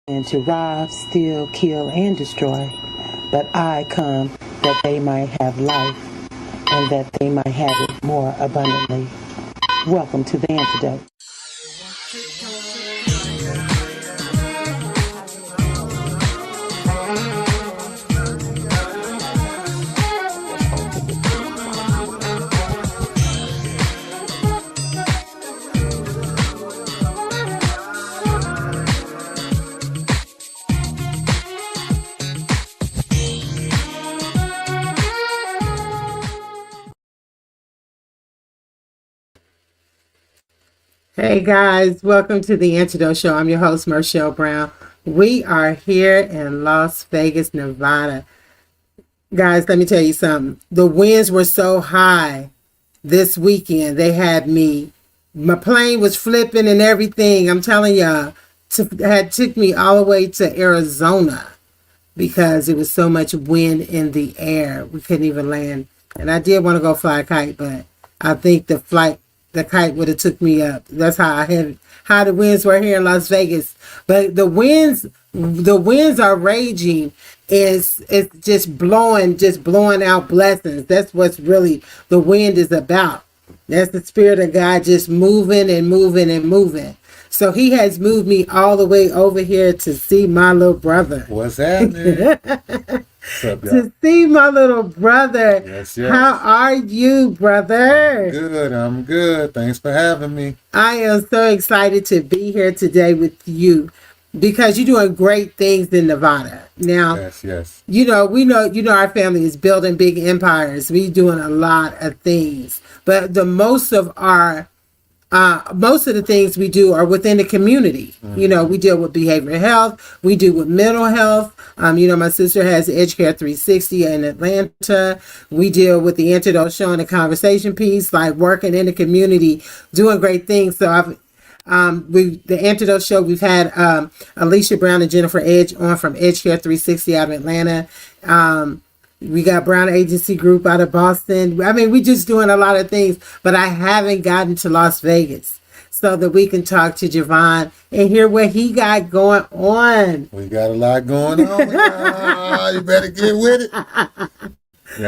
and to rob, steal, kill, and destroy. But I come that they might have life and that they might have it more abundantly. Welcome to the Antidote. Hey guys, welcome to the Antidote Show. I'm your host, Marshall Brown. We are here in Las Vegas, Nevada. Guys, let me tell you something. The winds were so high this weekend. They had me, my plane was flipping and everything. I'm telling y'all, took me all the way to Arizona because it was so much wind in the air. We couldn't even land. And I did want to go fly a kite, but I think the kite would have took me up. That's how how the winds were here in Las Vegas. But the winds are raging. It's just blowing out blessings. That's what's really the wind is about. That's the Spirit of God just moving and moving and moving. So he has moved me all the way over here to see my little brother. What's happening? What's up, y'all? To see my little brother. Yes. How are you, brother? I'm good. Thanks for having me. I am so excited to be here today with you because you're doing great things in Nevada. Now, Yes. we know our family is building big empires. We doing a lot of things, but most of the things we do are within the community. Mm-hmm. We deal with behavioral health. We deal with mental health. My sister has Educare 360 in Atlanta. We deal with the Antidote Show and the conversation piece, like working in the community, doing great things. So the Antidote Show, we've had Alicia Brown and Jennifer Edge on from Educare 360 out of Atlanta. We got Brown Agency Group out of Boston. I mean, we just doing a lot of things, but I haven't gotten to Las Vegas so that we can talk to Javon and hear what he got going on. We got a lot going on. You better get with it.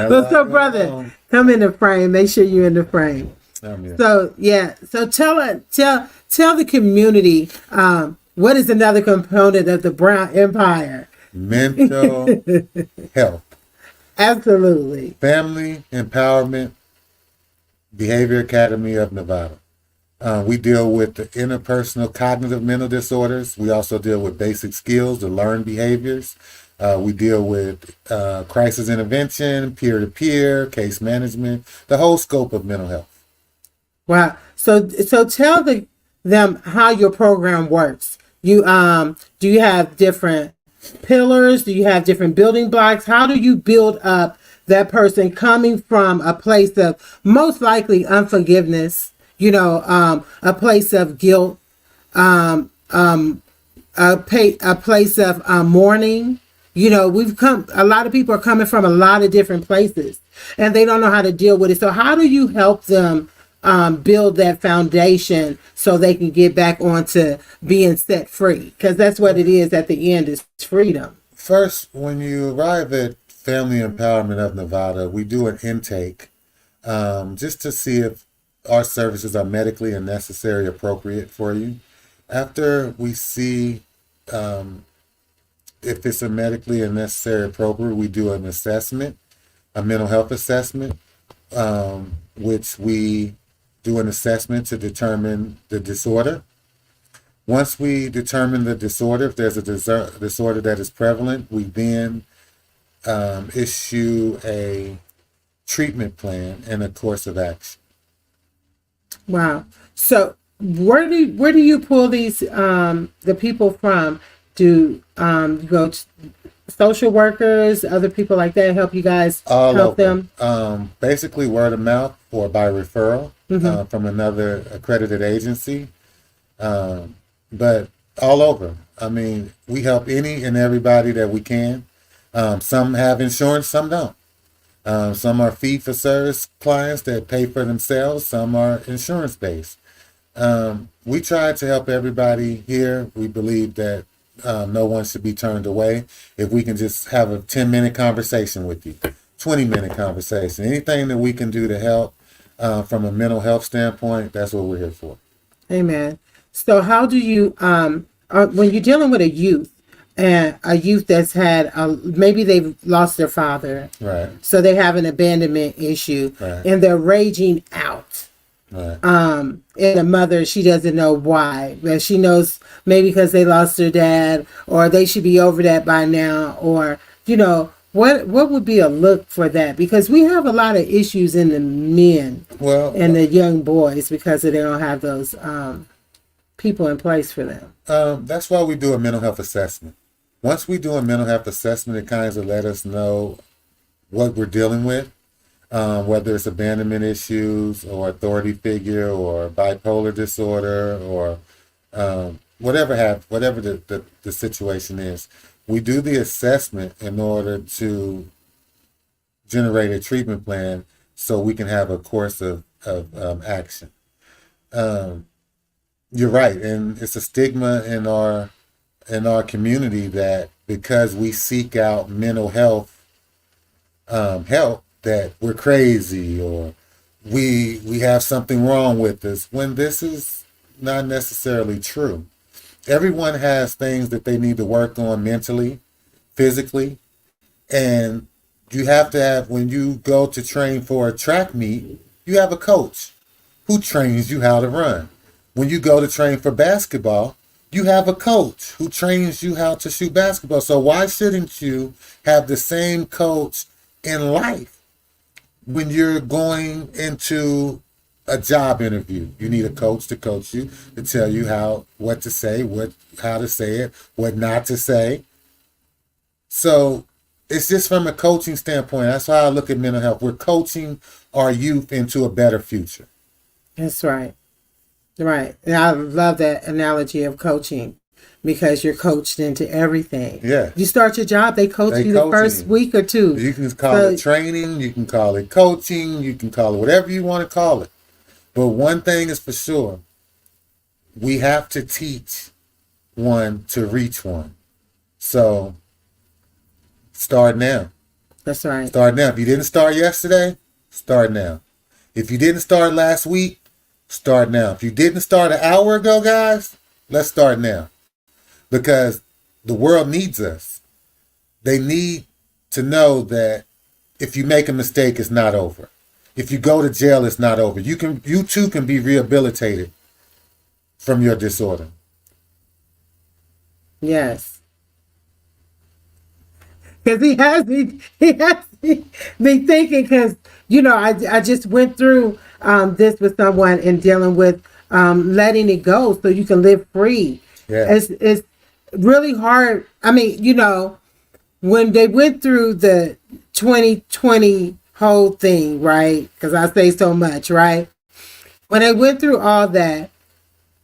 What's up, brother? Come in the frame. Make sure you're in the frame. So tell the community what is another component of the Brown Empire? Mental health. Absolutely. Family Empowerment Behavior Academy of Nevada. We deal with the interpersonal cognitive mental disorders. We also deal with basic skills to learn behaviors. We deal with crisis intervention, peer-to-peer, case management, the whole scope of mental health. Wow. So tell them how your program works. Do you have different pillars? Do you have different building blocks? How do you build up that person coming from a place of most likely unforgiveness, a place of guilt, a place of mourning? A lot of people are coming from a lot of different places and they don't know how to deal with it. So how do you help them build that foundation so they can get back onto being set free? Because that's what it is at the end, is freedom. First, when you arrive at Family Empowerment of Nevada, we do an intake just to see if our services are medically and necessary appropriate for you. After we see if it's a medically and necessary appropriate, we do an assessment, a mental health assessment, which we do an assessment to determine the disorder. Once we determine the disorder, if there's a disorder that is prevalent, we then issue a treatment plan and a course of action. Wow. So where do you pull these the people from? Do you go to social workers, other people like that help you guys help them? Basically word of mouth or by referral from another accredited agency. But all over. I mean, we help any and everybody that we can. Some have insurance, some don't. Some are fee-for-service clients that pay for themselves. Some are insurance-based. We try to help everybody here. We believe that no one should be turned away. If we can just have a 10-minute conversation with you, 20-minute conversation, anything that we can do to help from a mental health standpoint, that's what we're here for. Amen. So how do you, when you're dealing with a youth, and a youth that's had, maybe they've lost their father, Right. so they have an abandonment issue, Right. and they're raging out. Right. And the mother, she doesn't know why, but she knows maybe because they lost their dad, or they should be over that by now, or what would be a look for that? Because we have a lot of issues in the men and the young boys because they don't have those people in place for them. That's why we do a mental health assessment. Once we do a mental health assessment, it kind of let us know what we're dealing with, whether it's abandonment issues or authority figure or bipolar disorder or whatever the situation is. We do the assessment in order to generate a treatment plan so we can have a course of action. You're right, and it's a stigma in our community that because we seek out mental health help, that we're crazy or we have something wrong with us, when this is not necessarily true. Everyone has things that they need to work on mentally, physically, and you have to have, when you go to train for a track meet, you have a coach who trains you how to run. When you go to train for basketball, you have a coach who trains you how to shoot basketball. So why shouldn't you have the same coach in life? When you're going into a job interview, you need a coach to coach you, to tell you what to say, how to say it, what not to say. So it's just from a coaching standpoint. That's how I look at mental health. We're coaching our youth into a better future. That's right. Right. And I love that analogy of coaching because you're coached into everything. Yeah. You start your job, they coach you the first week or two. You can call it training, you can call it coaching, you can call it whatever you want to call it. But one thing is for sure, we have to teach one to reach one. So start now. That's right. Start now. If you didn't start yesterday, start now. If you didn't start last week, start now. If you didn't start an hour ago, guys, let's start now. Because the world needs us. They need to know that if you make a mistake, it's not over. If you go to jail, it's not over. You too can be rehabilitated from your disorder. Yes. Because he has me thinking, because, I just went through this with someone and dealing with letting it go so you can live free. Yeah. It's really hard. I mean, when they went through the 2020 whole thing, right? Because I say so much, right? When they went through all that,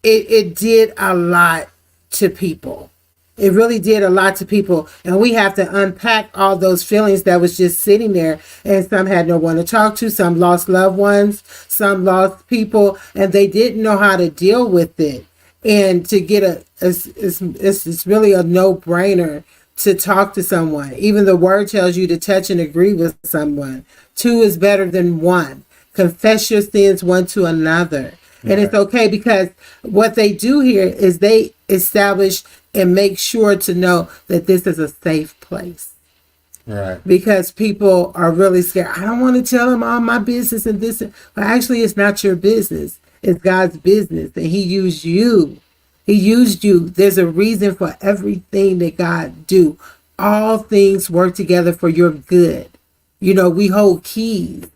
it did a lot to people. It really did a lot to people. And we have to unpack all those feelings that was just sitting there. And some had no one to talk to. Some lost loved ones. Some lost people. And they didn't know how to deal with it. And to get it's really a no-brainer to talk to someone. Even the word tells you to touch and agree with someone. 2 is better than 1. Confess your sins one to another. Right. And it's okay, because what they do here is they establish and make sure to know that this is a safe place. Right. Because people are really scared. I don't want to tell them all my business and this. But actually, it's not your business. It's God's business. And he used you. He used you. There's a reason for everything that God do. All things work together for your good. We hold keys.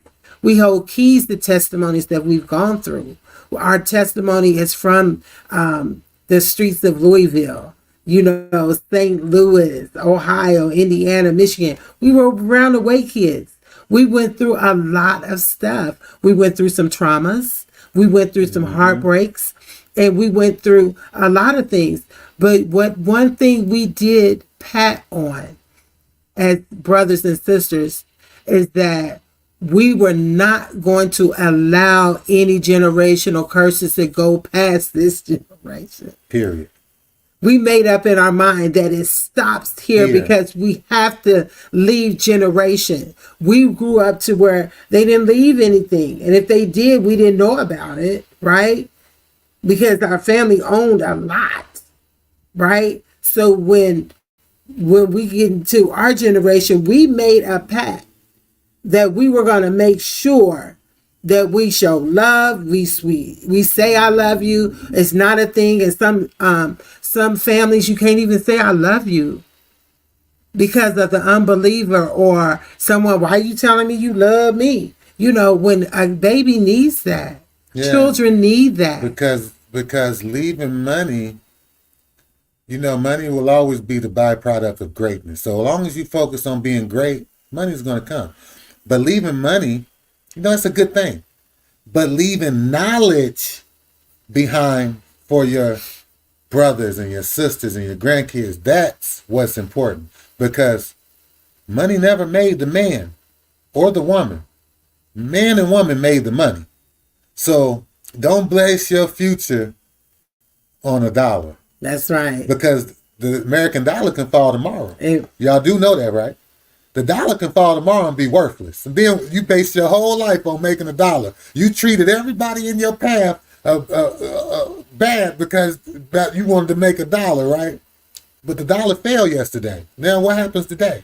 We hold keys to testimonies that we've gone through. Our testimony is from the streets of Louisville, St. Louis, Ohio, Indiana, Michigan. We were round the way kids. We went through a lot of stuff. We went through some traumas. We went through some heartbreaks. And we went through a lot of things. But one thing we did pat on as brothers and sisters is that we were not going to allow any generational curses to go past this generation. Period. We made up in our mind that it stops here because we have to leave generation. We grew up to where they didn't leave anything. And if they did, we didn't know about it, right? Because our family owned a lot, right? So when we get into our generation, we made a pact that we were going to make sure that we show love. We say I love you. It's not a thing. And some families, you can't even say I love you because of the unbeliever or someone. Why are you telling me you love me? You know, when a baby needs that, children need that. Because leaving money, you know, money will always be the byproduct of greatness. So as long as you focus on being great, money's going to come. But leaving money, you know, it's a good thing. But leaving knowledge behind for your brothers and your sisters and your grandkids, that's what's important. Because money never made the man or the woman. Man and woman made the money. So don't base your future on a dollar. That's right. Because the American dollar can fall tomorrow. Y'all do know that, right? The dollar can fall tomorrow and be worthless. And then you base your whole life on making a dollar. You treated everybody in your path bad because you wanted to make a dollar, right? But the dollar fell yesterday. Now what happens today?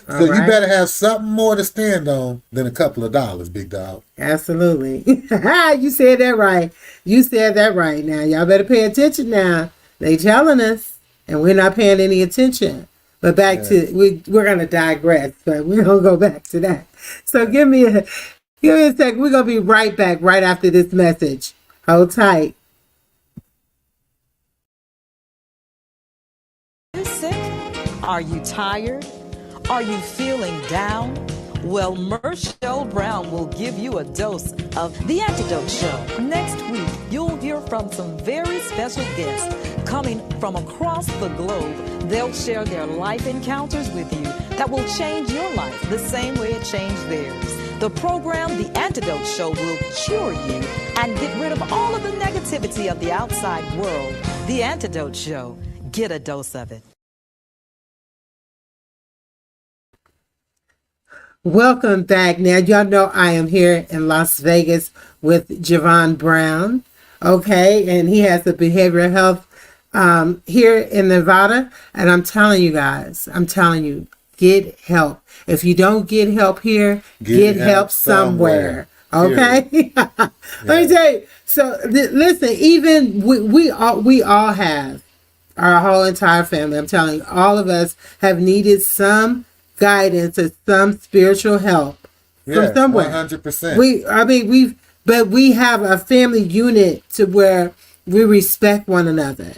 So you better have something more to stand on than a couple of dollars, big dog. Absolutely. You said that right. You said that right. Now, y'all better pay attention now. They telling us, and we're not paying any attention. But back to, we're going to digress, but we're going to go back to that. So give me a second. We're going to be right back right after this message. Hold tight. Are you sick? Are you tired? Are you feeling down? Well, Marshall Brown will give you a dose of The Antidote Show. Next week, you'll hear from some very special guests coming from across the globe. They'll share their life encounters with you that will change your life the same way it changed theirs. The program, The Antidote Show, will cure you and get rid of all of the negativity of the outside world. The Antidote Show. Get a dose of it. Welcome back. Now, y'all know I am here in Las Vegas with Javon Brown. Okay, and he has a behavioral health here in Nevada. And I'm telling you guys, get help. If you don't get help here, get help somewhere. Okay? Let me tell you. So, listen, even we all have, our whole entire family, I'm telling you, all of us have needed some guidance or some spiritual help from somewhere. 100%. We have a family unit to where we respect one another.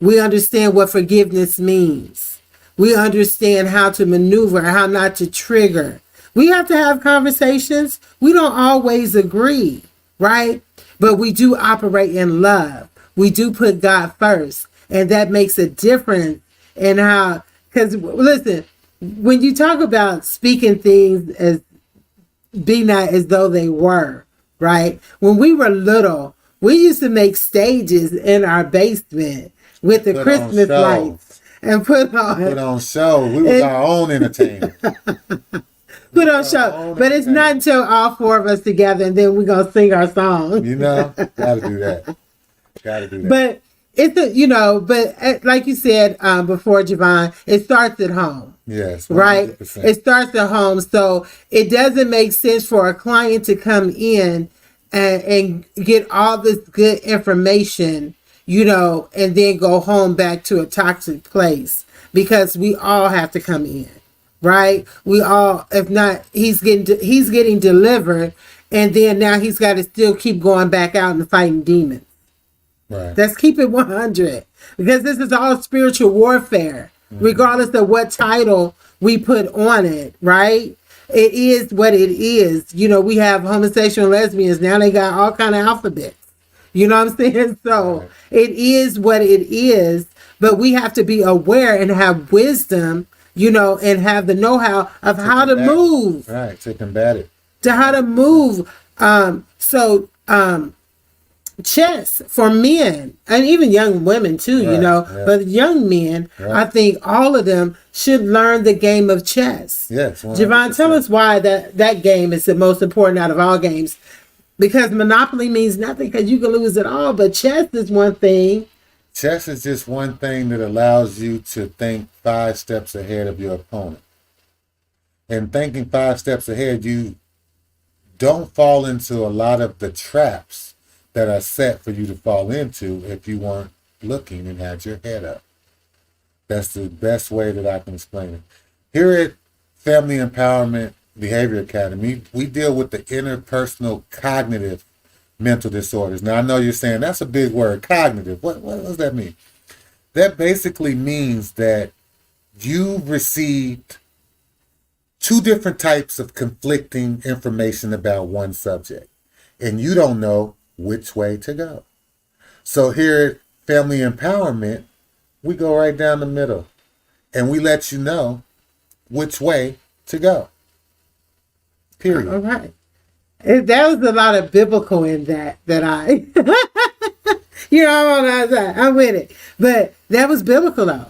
We understand what forgiveness means. We understand how to maneuver, how not to trigger. We have to have conversations. We don't always agree, right? But we do operate in love. We do put God first. And that makes a difference in how, because listen, when you talk about speaking things as be not as though they were, right? When we were little, we used to make stages in our basement with the Christmas lights and put on show. We was our own entertainment. Put on show. But it's not until all four of us together and then we're going to sing our song. You know, gotta do that. But it's like you said before, Javon, it starts at home. Yes, 100%. Right? It starts at home. So it doesn't make sense for a client to come in and get all this good information, and then go home back to a toxic place, because we all have to come in, right? We all, if not, he's getting delivered, and then now he's got to still keep going back out and fighting demons. Right. Let's keep it 100, because this is all spiritual warfare, regardless of what title we put on it, right? It is what it is. We have homosexual lesbians. Now they got all kind of alphabets. You know what I'm saying? So right. It is what it is, but we have to be aware and have wisdom, and have the know-how of how to move. Right, to combat it. To how to move. chess for men and even young women too, you Right, know, yeah. but young men, Right. I think all of them should learn the game of chess. Yes, Javon, tell 100%. us why that game is the most important out of all games. Because Monopoly means nothing because you can lose it all, but chess is one thing. Chess is just one thing that allows you to think 5 steps ahead of your opponent. And thinking 5 steps ahead, you don't fall into a lot of the traps that are set for you to fall into if you weren't looking and had your head up. That's the best way that I can explain it. Here at Family Empowerment Behavior Academy, we deal with the interpersonal cognitive mental disorders. Now, I know you're saying that's a big word, cognitive. What does that mean? That basically means that you received 2 different types of conflicting information about one subject, and you don't know which way to go. So here at Family Empowerment, we go right down the middle, and we let you know which way to go. Period. All right. There was a lot of biblical in that I, you know, I'm with it. But that was biblical though.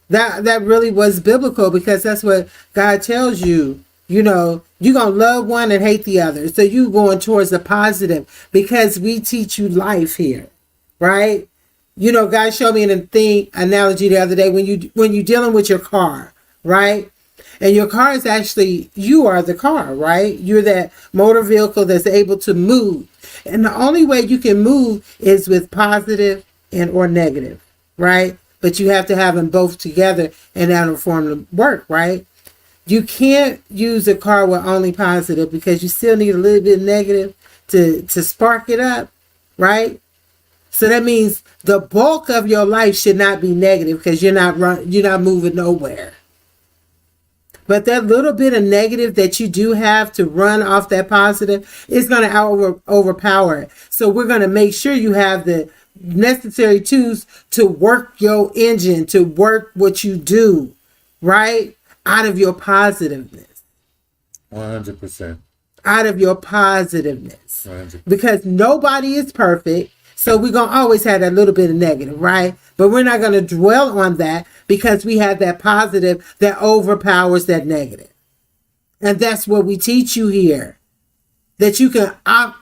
That really was biblical because that's what God tells you. You know, you're going to love one and hate the other. So you going towards the positive because we teach you life here, right? You know, God showed me analogy the other day when you're dealing with your car, right? And your car is actually, you are the car, right? You're that motor vehicle that's able to move. And the only way you can move is with positive and or negative, right? But you have to have them both together and that'll form the work, right? You can't use a car with only positive because you still need a little bit negative to spark it up, right? So that means the bulk of your life should not be negative because you're not moving nowhere. But that little bit of negative that you do have to run off that positive is going to overpower it. So we're going to make sure you have the necessary tools to work your engine, to work what you do, right? Out of your positiveness. 100%. Out of your positiveness. 100%. Because nobody is perfect. So we're going to always have that little bit of negative, right? But we're not going to dwell on that because we have that positive that overpowers that negative. And that's what we teach you here. That you can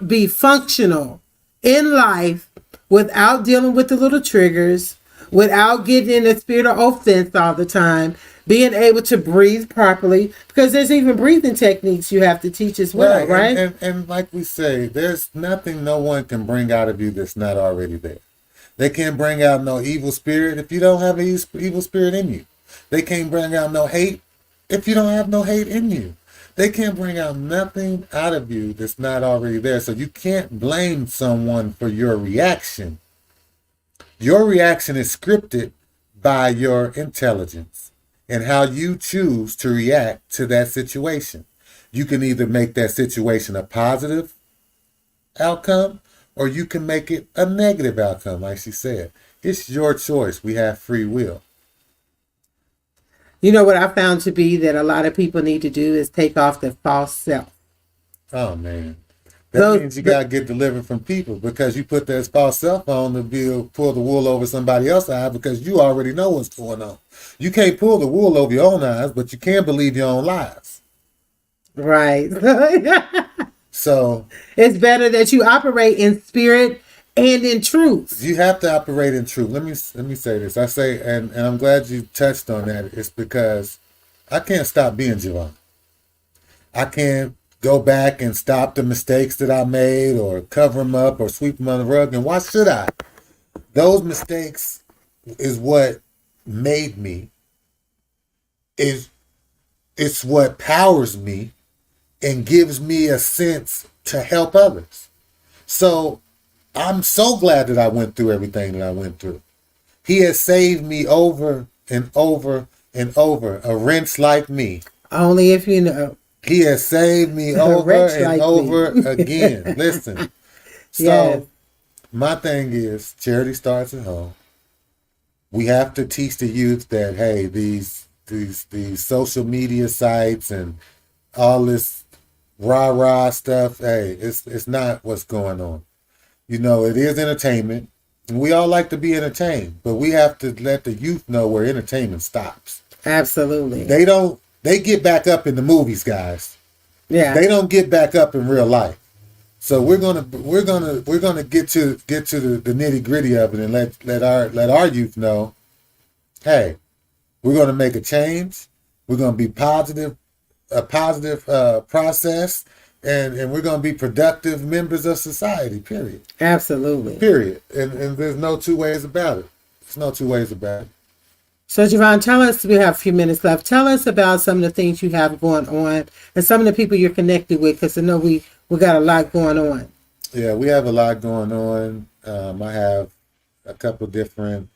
be functional in life without dealing with the little triggers, without getting in the spirit of offense all the time, being able to breathe properly, because there's even breathing techniques you have to teach as well, right? And like we say, there's nothing no one can bring out of you that's not already there. They can't bring out no evil spirit if you don't have an evil spirit in you. They can't bring out no hate if you don't have no hate in you. They can't bring out nothing out of you that's not already there. So you can't blame someone for your reaction. Your reaction is scripted by your intelligence and how you choose to react to that situation. You can either make that situation a positive outcome or you can make it a negative outcome, like she said. It's your choice. We have free will. You know what I found to be that a lot of people need to do is take off the false self. Oh, man. That means you got to get delivered from people because you put that false self on to pull the wool over somebody else's eye because you already know what's going on. You can't pull the wool over your own eyes, but you can believe your own lies. Right. So it's better that you operate in spirit and in truth. You have to operate in truth. Let me say this. I say, and I'm glad you touched on that. It's because I can't stop being Javon. I can't go back and stop the mistakes that I made or cover them up or sweep them under the rug. And why should I? Those mistakes is what made me. It's what powers me and gives me a sense to help others. So I'm so glad that I went through everything that I went through. He has saved me over and over and over. A wrench like me. Only if you know. He has saved me over and like over again. Listen. So yes. My thing is charity starts at home. We have to teach the youth that, hey, these social media sites and all this rah-rah stuff, hey, it's not what's going on. You know, it is entertainment. And we all like to be entertained, but we have to let the youth know where entertainment stops. Absolutely. They get back up in the movies, guys. Yeah. They don't get back up in real life. So we're gonna get to the nitty gritty of it and let our youth know, hey, we're gonna make a change. We're gonna be a positive process, and we're gonna be productive members of society. Period. Absolutely. Period. And there's no two ways about it. There's no two ways about it. So, Javon, tell us, we have a few minutes left. Tell us about some of the things you have going on and some of the people you're connected with, because I know we got a lot going on. Yeah, we have a lot going on. I have a couple different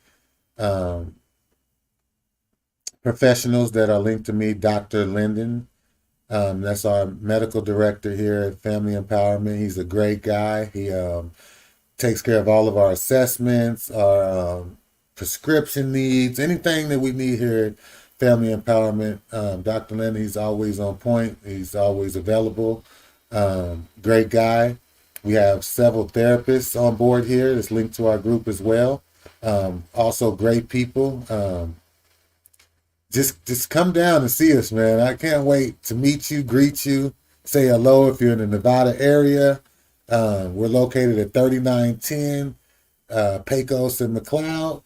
professionals that are linked to me. Dr. Linden, that's our medical director here at Family Empowerment. He's a great guy. He takes care of all of our assessments, our prescription needs, anything that we need here at Family Empowerment. Dr. Linden, he's always on point. He's always available. Great guy. We have several therapists on board here that's linked to our group as well. Also great people. Just come down and see us, man. I can't wait to meet you, greet you, say hello if you're in the Nevada area. We're located at 3910 Pecos and McLeod,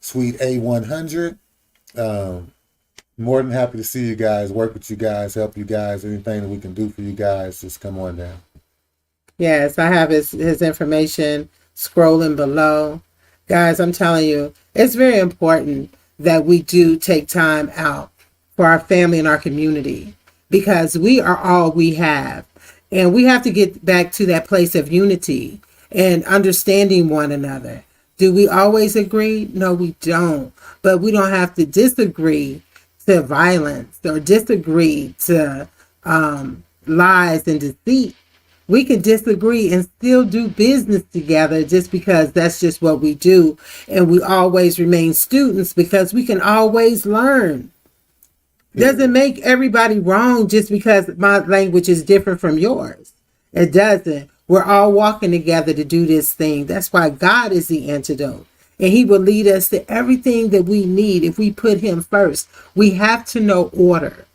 Suite A100. More than happy to see you guys, work with you guys, help you guys, anything that we can do for you guys, just come on down. Yes, I have his information scrolling below. Guys, I'm telling you, it's very important that we do take time out for our family and our community, because we are all we have. And we have to get back to that place of unity and understanding one another. Do we always agree? No, we don't. But we don't have to disagree to violence or disagree to lies and deceit. We can disagree and still do business together just because that's just what we do. And we always remain students because we can always learn. Doesn't make everybody wrong just because my language is different from yours. It doesn't. We're all walking together to do this thing. That's why God is the antidote. And he will lead us to everything that we need if we put him first. We have to know order.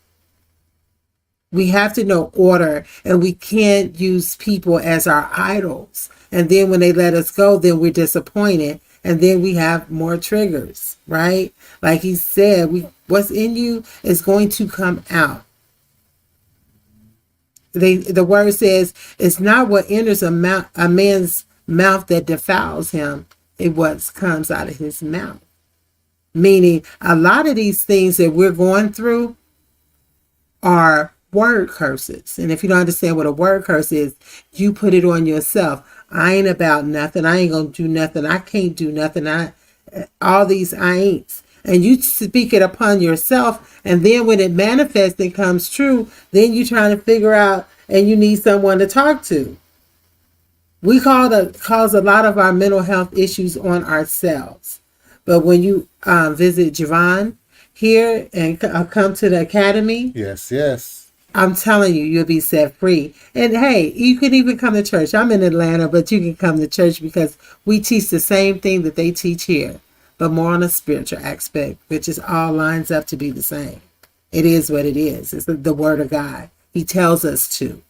We have to know order, and we can't use people as our idols. And then when they let us go, then we're disappointed. And then we have more triggers, right? Like he said, what's in you is going to come out. The word says, it's not what enters a man's mouth that defiles him. It what comes out of his mouth. Meaning, a lot of these things that we're going through are word curses. And if you don't understand what a word curse is, you put it on yourself. I ain't about nothing. I ain't going to do nothing. I can't do nothing. All these I ain'ts. And you speak it upon yourself. And then when it manifests and comes true, then you're trying to figure out and you need someone to talk to. We cause a lot of our mental health issues on ourselves. But when you visit Javon here and come to the academy. Yes. I'm telling you, you'll be set free. And hey, you can even come to church. I'm in Atlanta, but you can come to church because we teach the same thing that they teach here, but more on a spiritual aspect, which is all lines up to be the same. It is what it is. It's the word of God. He tells us to.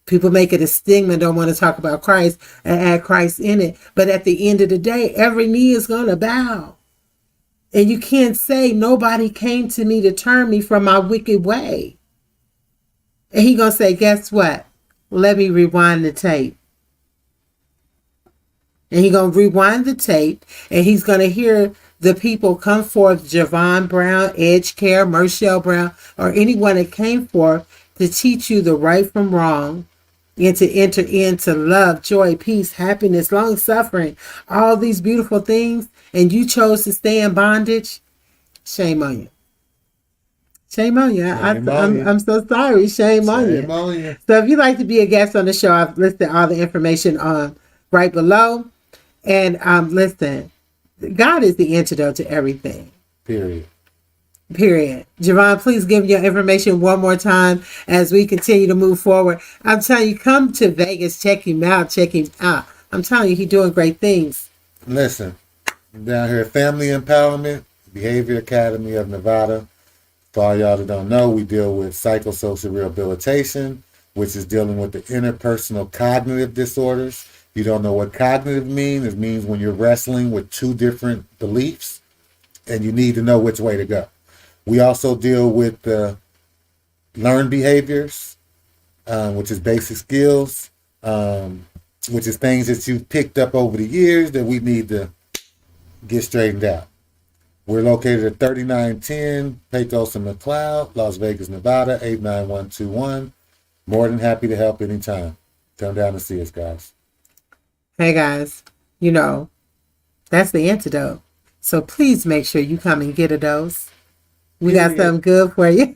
People make it a stigma, don't want to talk about Christ and add Christ in it. But at the end of the day, every knee is going to bow. And you can't say nobody came to me to turn me from my wicked way. And he going to say, guess what? Let me rewind the tape. And he going to rewind the tape. And he's going to hear the people come forth, Javon Brown, Edge Care, Marshall Brown, or anyone that came forth to teach you the right from wrong and to enter into love, joy, peace, happiness, long suffering, all these beautiful things. And you chose to stay in bondage. Shame on you. Shame on you. I'm so sorry. Shame on you. So if you'd like to be a guest on the show, I've listed all the information right below. And listen, God is the antidote to everything. Period. Javon, please give your information one more time as we continue to move forward. I'm telling you, come to Vegas, check him out. I'm telling you, he's doing great things. Listen, down here, Family Empowerment, Behavior Academy of Nevada. For all y'all that don't know, we deal with psychosocial rehabilitation, which is dealing with the interpersonal cognitive disorders. You don't know what cognitive means. It means when you're wrestling with two different beliefs and you need to know which way to go. We also deal with the learned behaviors, which is basic skills, which is things that you've picked up over the years that we need to get straightened out. We're located at 3910 Pecos and McLeod, Las Vegas, Nevada, 89121. More than happy to help anytime. Come down and see us, guys. Hey guys, you know, that's the antidote. So please make sure you come and get a dose. We got something good for you.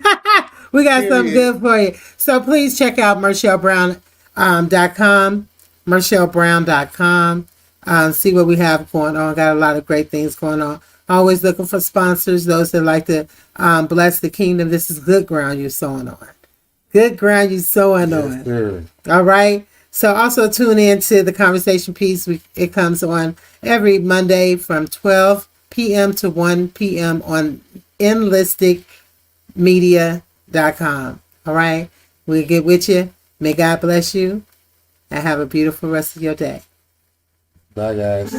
We got something good for you. So please check out MarcelleBrown.com, MarcelleBrown.com. See what we have going on. Got a lot of great things going on. Always looking for sponsors, those that like to bless the kingdom. This is good ground you're sowing on. Good ground you're sowing on. Sir. All right. So also tune in to the conversation piece. It comes on every Monday from 12 p.m. to 1 p.m. on enlisticmedia.com. All right. We'll get with you. May God bless you and have a beautiful rest of your day. Bye, guys.